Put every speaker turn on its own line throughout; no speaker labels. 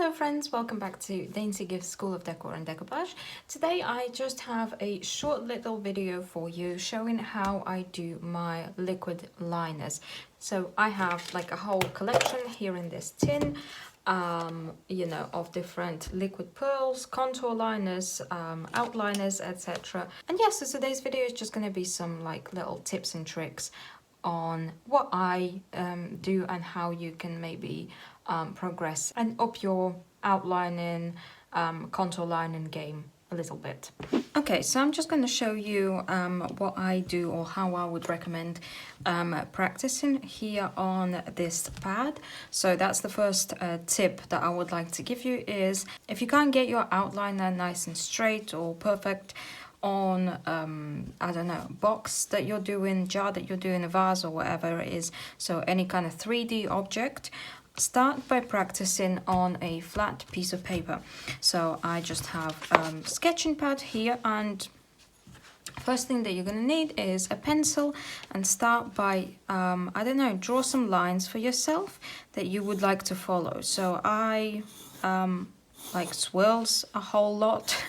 Hello friends, welcome back to Dainty Gift School of Decor and Decoupage. Today I just have a short little video for you showing how I do my liquid liners. So I have like a whole collection here in this tin, of different liquid pearls, contour liners, outliners, etc. And yes, so today's video is just going to be some like little tips and tricks on what I do and how you can maybe progress and up your outlining, contour lining game a little bit. Okay, so I'm just going to show you what I do or how I would recommend practicing here on this pad. So that's the first tip that I would like to give you is if you can't get your outliner nice and straight or perfect on I don't know, box that you're doing, jar that you're doing, a vase or whatever it is, so any kind of 3D object, start by practicing on a flat piece of paper. So I just have sketching pad here, and first thing that you're going to need is a pencil, and start by I don't know, draw some lines for yourself that you would like to follow. So I like swirls a whole lot.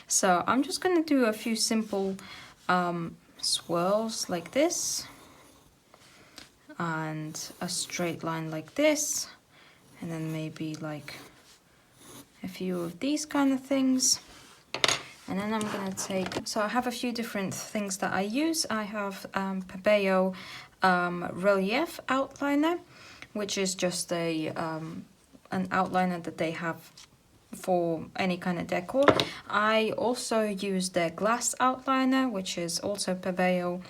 So I'm just going to do a few simple swirls like this, and a straight line like this, and then maybe like a few of these kind of things. And then I'm going to take, so I have a few different things that I use. I have Pebeo Relief outliner, which is just a an outliner that they have for any kind of decor. I also use their glass outliner, which is also Pebeo,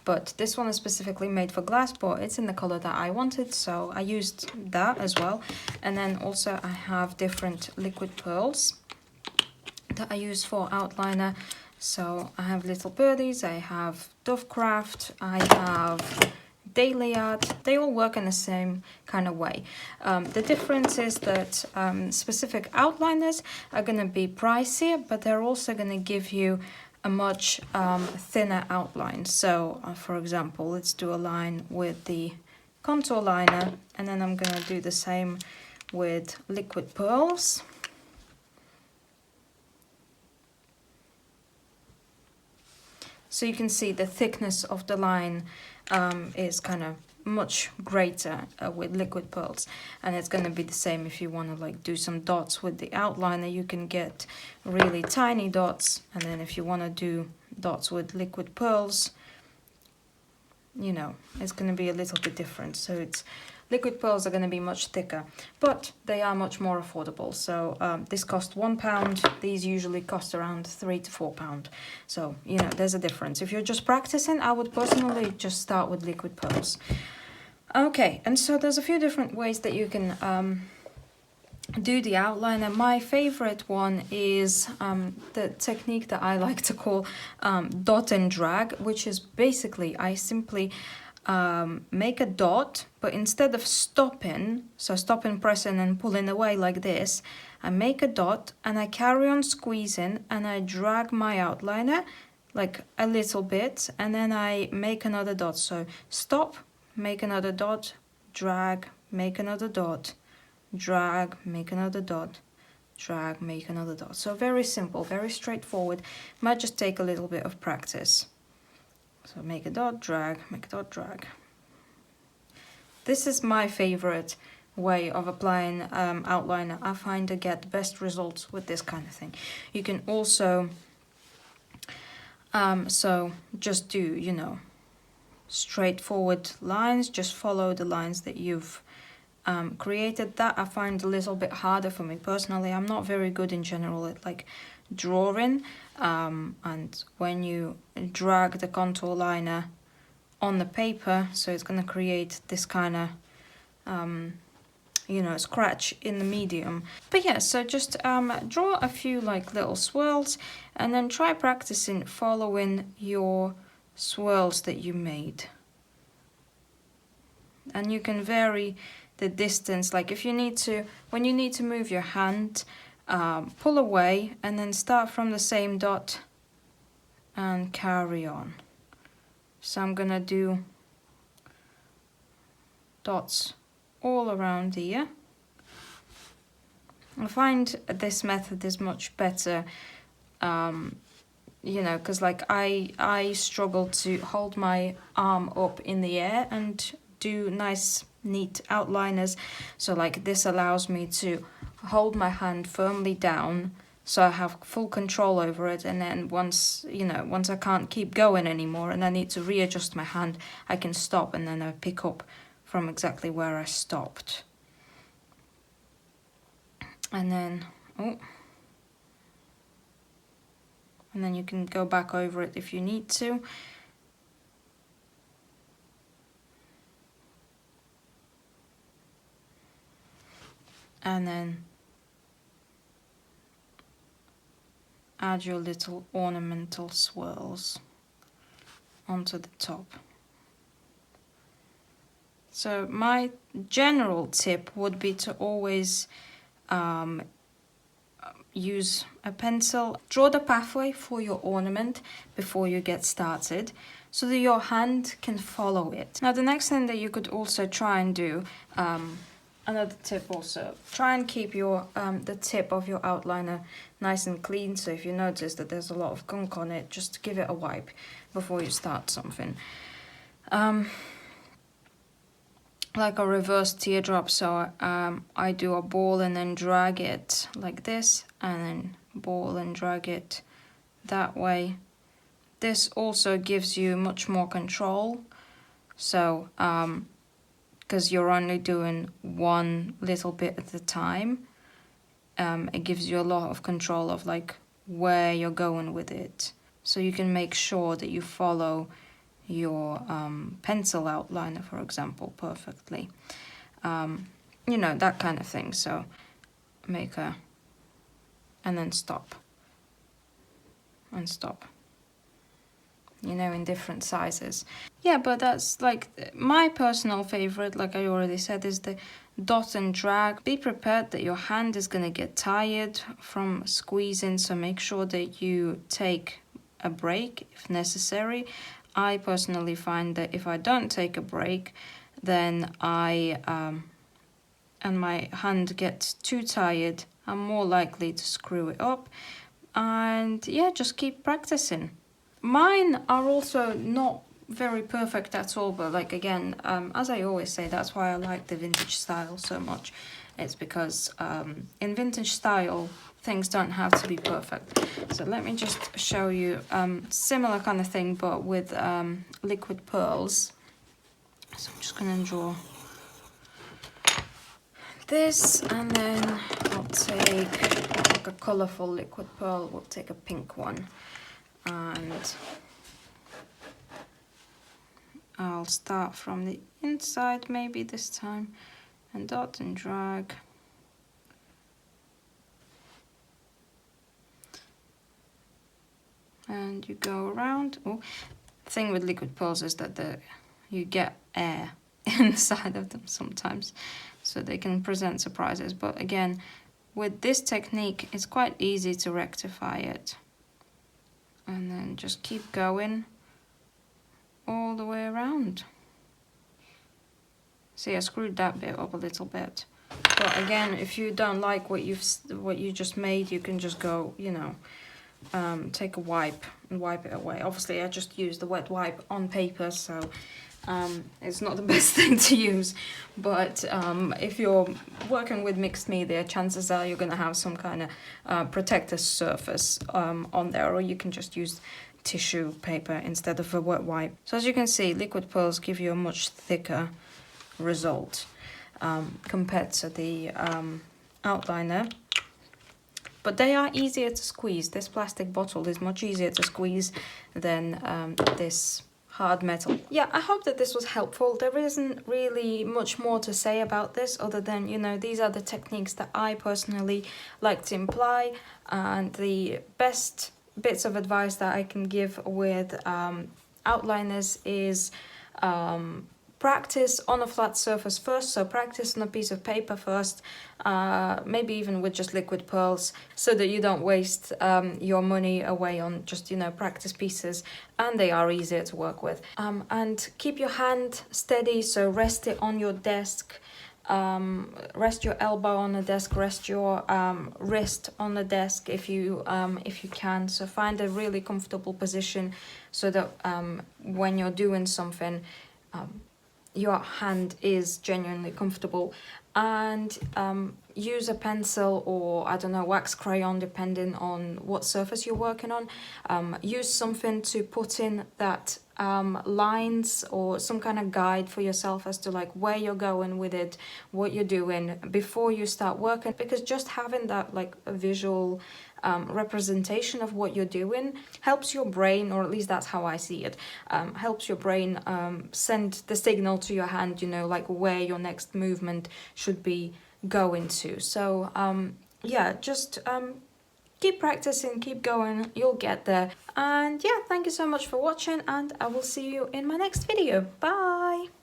but this one is specifically made for glass, but it's in the color that I wanted, so I used that as well. And then also I have different liquid pearls that I use for outliner. So I have Little Birdies, I have Dovecraft, I have Daily Art. They all work in the same kind of way. The difference is that specific outliners are going to be pricier, but they're also going to give you a much thinner outline. So for example, let's do a line with the contour liner, and then I'm going to do the same with liquid pearls. So you can see the thickness of the line is kind of much greater with liquid pearls, and it's going to be the same if you want to like do some dots with the outliner. You can get really tiny dots, and then if you want to do dots with liquid pearls, you know, it's going to be a little bit different. So it's liquid pearls are going to be much thicker, but they are much more affordable. So this cost £1. These usually cost around £3 to £4. So, you know, there's a difference. If you're just practicing, I would personally just start with liquid pearls. Okay, and so there's a few different ways that you can do the outliner. My favorite one is the technique that I like to call dot and drag, which is basically I simply make a dot, but instead of stopping, so stopping, pressing and pulling away like this, I make a dot and I carry on squeezing and I drag my outliner like a little bit, and then I make another dot. So stop, make another dot, drag, make another dot, drag, make another dot, drag, make another dot. So very simple, very straightforward. Might just take a little bit of practice. So make a dot, drag, make a dot, drag. This is my favorite way of applying outliner. I find I get the best results with this kind of thing. You can also so just do, you know, straightforward lines, just follow the lines that you've created. That I find a little bit harder for me personally. I'm not very good in general at like drawing, and when you drag the contour liner on the paper, so it's going to create this kind of you know, scratch in the medium. But yeah, so just draw a few like little swirls, and then try practicing following your swirls that you made. And you can vary the distance, like if you need to, when you need to move your hand, pull away and then start from the same dot and carry on. So I'm gonna do dots all around here, I find this method is much better, you know, because like I struggle to hold my arm up in the air and do nice neat outliners. So like this allows me to hold my hand firmly down, so I have full control over it, and then once, you know, once I can't keep going anymore and I need to readjust my hand, I can stop and then I pick up from exactly where I stopped. And then, oh, and then you can go back over it if you need to. And then add your little ornamental swirls onto the top. So my general tip would be to always use a pencil. Draw the pathway for your ornament before you get started, so that your hand can follow it. Now the next thing that you could also try and do, another tip also, try and keep your the tip of your outliner nice and clean. So if you notice that there's a lot of gunk on it, just give it a wipe before you start something. Like a reverse teardrop, so I do a ball and then drag it like this, and then ball and drag it that way. This also gives you much more control, so because you're only doing one little bit at a time, it gives you a lot of control of like where you're going with it, so you can make sure that you follow your pencil outliner, for example, perfectly. You know, that kind of thing. So make a, and then stop, and stop, you know, in different sizes. Yeah, but that's like my personal favorite, like I already said, is the dot and drag. Be prepared that your hand is gonna get tired from squeezing, so make sure that you take a break if necessary. I personally find that if I don't take a break, then and my hand gets too tired, I'm more likely to screw it up. And yeah, just keep practicing. Mine are also not very perfect at all, but like again, as I always say, that's why I like the vintage style so much. It's because in vintage style, things don't have to be perfect. So let me just show you similar kind of thing, but with liquid pearls. So I'm just gonna draw this, and then I'll take like a colorful liquid pearl. We'll take a pink one, and I'll start from the inside maybe this time, and dot and drag. And you go around. Oh, the thing with liquid pearls is that you get air inside of them sometimes, so they can present surprises. But again, with this technique, it's quite easy to rectify it. And then just keep going all the way around. See, I screwed that bit up a little bit. But again, if you don't like what you just made, you can just go, you know, take a wipe and wipe it away. Obviously, I just used the wet wipe on paper, so it's not the best thing to use. But if you're working with mixed media, chances are you're going to have some kind of protective surface on there, or you can just use tissue paper instead of a wet wipe. So as you can see, liquid pearls give you a much thicker result compared to the outliner. But they are easier to squeeze. This plastic bottle is much easier to squeeze than this hard metal. Yeah, I hope that this was helpful. There isn't really much more to say about this other than, you know, these are the techniques that I personally like to imply, and the best bits of advice that I can give with outliners is practice on a flat surface first. So practice on a piece of paper first, maybe even with just liquid pearls, so that you don't waste your money away on just, you know, practice pieces, and they are easier to work with. And keep your hand steady, so rest it on your desk rest your elbow on the desk, rest your wrist on the desk if you can. So find a really comfortable position so that when you're doing something, your hand is genuinely comfortable. And use a pencil or, I don't know, wax crayon, depending on what surface you're working on. Use something to put in that lines or some kind of guide for yourself as to like where you're going with it, what you're doing before you start working, because just having that like a visual representation of what you're doing helps your brain, or at least that's how I see it, helps your brain send the signal to your hand, you know, like where your next movement should be going to. So yeah, just keep practicing, keep going, you'll get there. And yeah, thank you so much for watching, and I will see you in my next video. Bye!